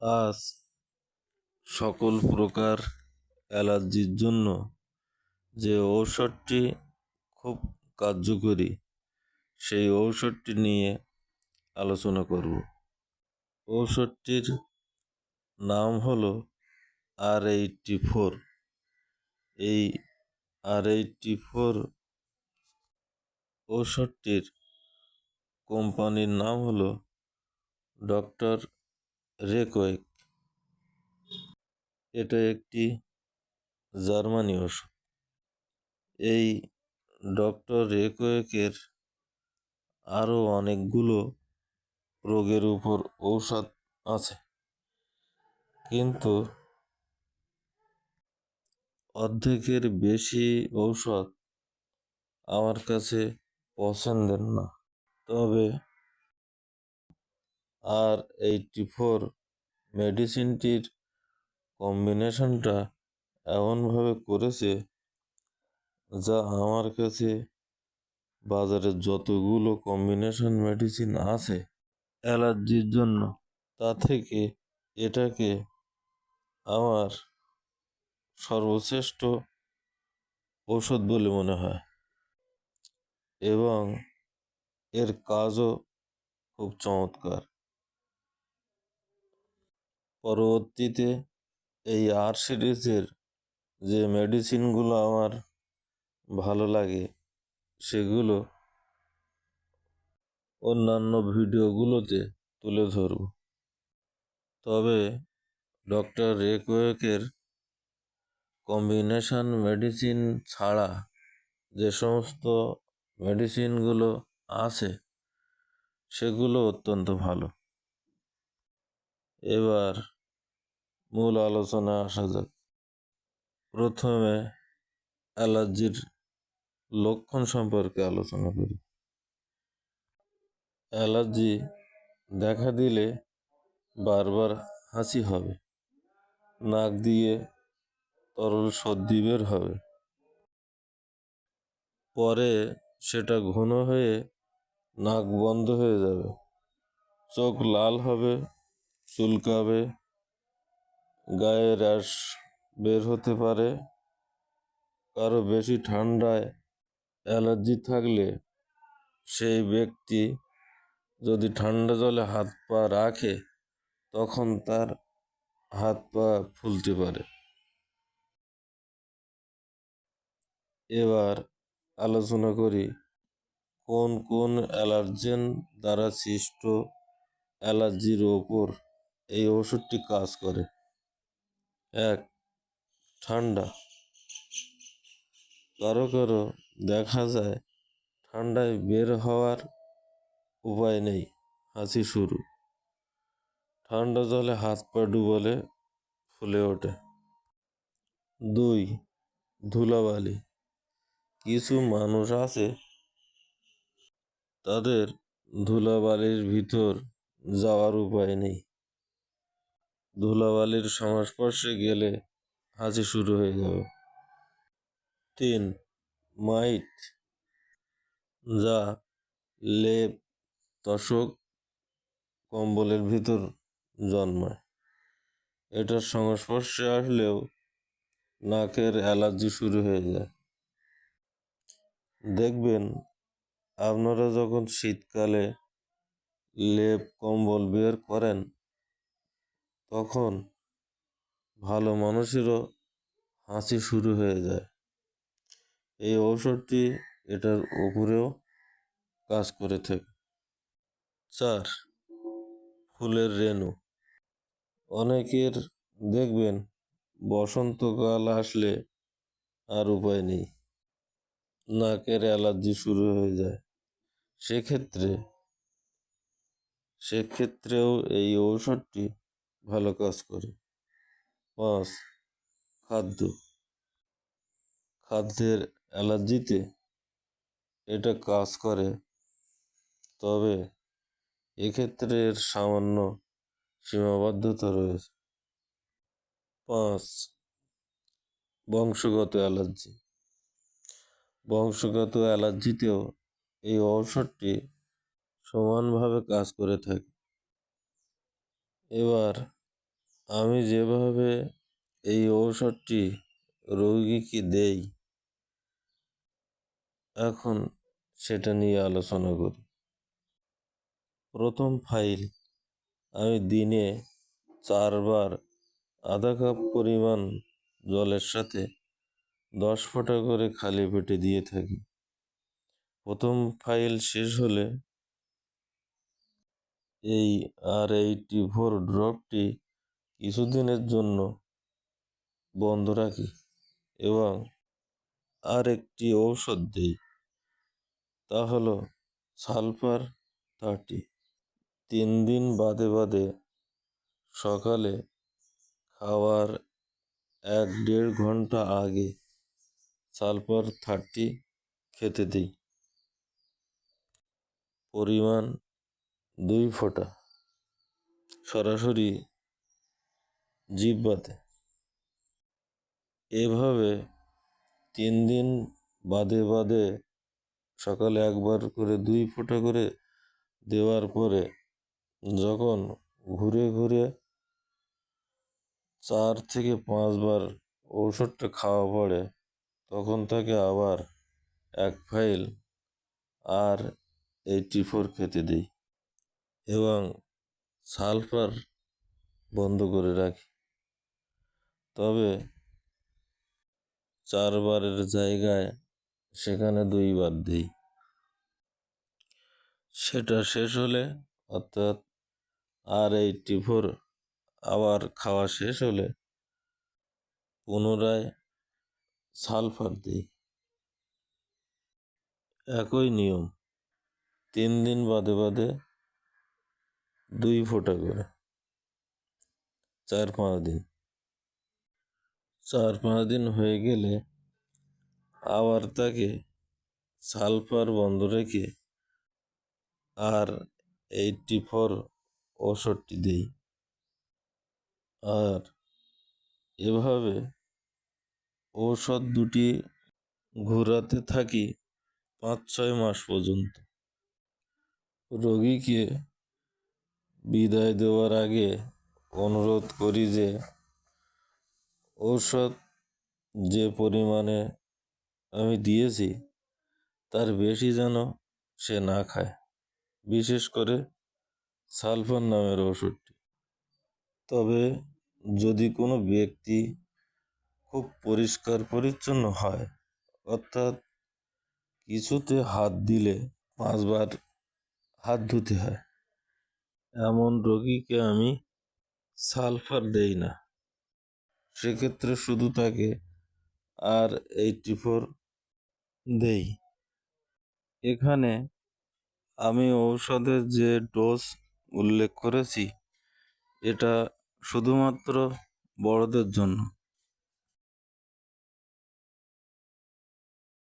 আজ সকল প্রকার অ্যালার্জির জন্য যে ঔষধটি খুব কার্যকরী সেই ঔষধটি নিয়ে আলোচনা করব। ঔষধটির নাম হলো R84। এই R84 ঔষধটির কোম্পানির নাম হলো ডক্টর রেকোয়েক। এটা একটি জার্মানি ওষুধ। এই ডক্টর রেকোয়েকের আরও অনেকগুলো রোগের উপর ঔষধ আছে, কিন্তু অর্ধেকের বেশি ঔষধ আমার কাছে পছন্দের না। তবে R84 মেডিসিনটির কম্বিনেশনটা এমনভাবে করেছে যা আমার কাছে বাজারে যতগুলো কম্বিনেশন মেডিসিন আছে অ্যালার্জির জন্য, তা থেকে এটাকে আমার সর্বশ্রেষ্ঠ ঔষধ বলে মনে হয় এবং এর কাজও খুব চমৎকার। পরবর্তীতে এই আর সিরিজের যে মেডিসিনগুলো আমার ভালো লাগে সেগুলো অন্যান্য ভিডিওগুলোতে তুলে ধরব। তবে ডক্টর রেকোয়েকের কম্বিনেশন মেডিসিন ছাড়া যে সমস্ত মেডিসিনগুলো আছে সেগুলো অত্যন্ত ভালো। এবার মূল আলোচনা আসা যাক। প্রথমে অ্যালার্জির লক্ষণ সম্পর্কে আলোচনা করি। অ্যালার্জি দেখা দিলে বারবার হাঁচি হবে, নাক দিয়ে তরল সর্দি বের হবে, পরে সেটা ঘন হয়ে নাক বন্ধ হয়ে যাবে, চোখ লাল হবে, চুলকাবে, গায়ে র্যাশ বের হতে পারে। কারো বেশি ঠান্ডায় অ্যালার্জি থাকলে সেই ব্যক্তি যদি ঠান্ডা জলে হাত পা রাখে তখন তার হাত পা ফুলতে পারে। এবার আলোচনা করি কোন কোন অ্যালার্জেন দ্বারা সৃষ্ট অ্যালার্জির ওপর এই ওষুধটি কাজ করে। 1. ঠান্ডা। কারো কারো দেখা যায় ঠান্ডায় বের হওয়ার উপায় নেই, হাঁচি শুরু, ঠান্ডা জলে হাত পা ডুবলে ফুলে ওঠে। 2. ধুলাবালি। কিছু মানুষ আছে তাদের ধুলাবালির ভিতর যাওয়ার উপায় নেই, ধুলাবালির সংস্পর্শে গেলে হাঁচি শুরু হয়ে যাবে। 3. মাইট, যা লেপ, তোশক, কম্বলের ভিতর জন্মায়। এটার সংস্পর্শে আসলেও নাকের অ্যালার্জি শুরু হয়ে যায়। দেখবেন আপনারা যখন শীতকালে লেপ কম্বল বের করেন তখন ভালো মানুষেরও হাঁচি শুরু হয়ে যায়। এই ঔষধটি এটার উপরেও কাজ করে থাকে। 4. ফুলের রেণু। অনেকের দেখবেন বসন্তকাল আসলে আর উপায় নেই, নাকের অ্যালার্জি শুরু হয়ে যায়। সেক্ষেত্রেও এই ঔষধটি ভালো কাজ করে। 5. খাদ্যের অ্যালার্জিতে এটা কাজ করে, তবে এক্ষেত্রে এর সামান্য সীমাবদ্ধতা রয়েছে। 5. বংশগত অ্যালার্জি। বংশগত অ্যালার্জিতেও এই ঔষধটি সমানভাবে কাজ করে থাকে। এবার আমি যেভাবে এই ঔষধটি রোগীকে দেই, এখন সেটা নিয়ে আলোচনা করি। প্রথম ফাইল, আমি দিনে 4 বার আধা কাপ পরিমাণ জলের সাথে 10 ফোঁটা করে খালি পেটে দিয়ে থাকি। প্রথম ফাইল শেষ হলে এই R84 ড্রপটি কিছুদিনের জন্য বন্ধ রাখি এবং আরেকটি ঔষধ দিই, তা হলো সালফার 30। 3 দিন বাদে বাদে সকালে খাওয়ার 1-1.5 ঘন্টা আগে সালফার 30 খেতে দিই। পরিমাণ 2 ফোঁটা, সরাসরি জিহ্বাতে। এভাবে 3 দিন বাদে বাদে সকালে একবার করে 2 ফোঁটা করে দেওয়ার পরে যখন ঘুরে ঘুরে 4 থেকে 5 বার ঔষধটা খাওয়া পড়ে, তখন তাকে আবার 1 ফাইল R84 খেতে দিই এবং সালফার বন্ধ করে রাখি। তবে 4 বারের জায়গায় সেখানে 2 বার দিই। সেটা শেষ হলে, অর্থাৎ R84 আবার খাওয়া শেষ হলে পুনরায় সালফার দিই। একই নিয়ম, 3 দিন বাদে বাদে 2 ফোঁটা করে, 4-5 দিন। 4-5 দিন হয়ে গেলে আবার তাকে সালফার বন্ধ রেখে R84 ঔষধটি দিই। আর এভাবে ঔষধ দুটি ঘোরাতে থাকি 5-6 মাস পর্যন্ত। রোগীকে বিদায় দেওয়ার আগে অনুরোধ করি যে ঔষধ যে পরিমাণে আমি দিয়েছি তার বেশি যেন সে না খায়, বিশেষ করে সালফার নামের ওষুধটি। তবে যদি কোনো ব্যক্তি খুব পরিষ্কার পরিচ্ছন্ন হয়, অর্থাৎ কিছুতে হাত দিলে 5 বার হাত ধুতে হয়, এমন রোগীকে আমি সালফার দেই না। সেক্ষেত্রে শুধু তাকে R84 দেই। এখানে আমি ঔষধের যে ডোজ উল্লেখ করেছি, এটা শুধুমাত্র বড়দের জন্য।